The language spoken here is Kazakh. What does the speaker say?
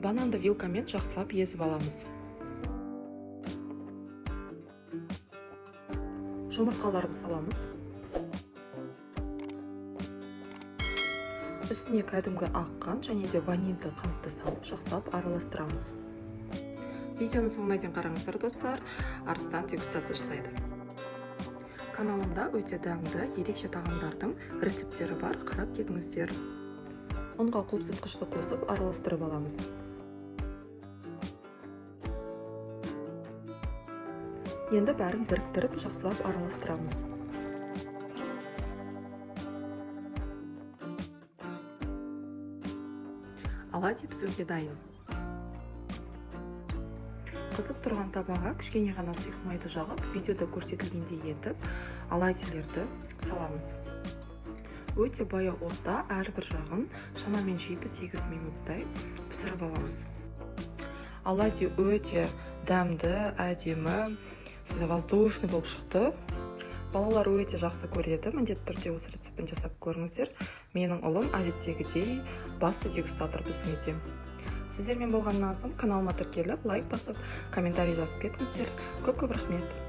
Бананды вилкамен жақсылап езіп аламыз. Жұмыртқаларды саламыз. Үстіне кәдімгі ақ қант және де ванильді қантты салып, жақсылап араластырамыз. Видеоны соңына дейін қараңыздар, достар. Арыстан дегустация жасайды. Каналымда өте дәмді, ерекше тағамдардың рецептері бар, қарап кетіңіздер. Ұнға қопсытқышты қосып араластырып аламыз. Енді бәрін біріктіріп, жақсылап араластырамыз. Оладьи пісуге дайын. Қызып тұрған табаға кішкене ғана сұйық майды жағып, видеода көрсетілгендей етіп, оладьилерді саламыз. Өте баяу отта әрбір жағын шамамен 7-8 минуттай пісіріп аламыз. Оладьи өте дәмді, әдемі, воздушный болып шықты. Балалар өте жақсы көреді. Міндетті түрде осы рецептін жасап көріңіздер. Менің ұлым әдеттегідей басты дегустатор біздің үйде. Сіздермен болған назым. Каналыма тіркеліп, лайк басып, комментарий жазып кетіңіздер. Көп рахмет.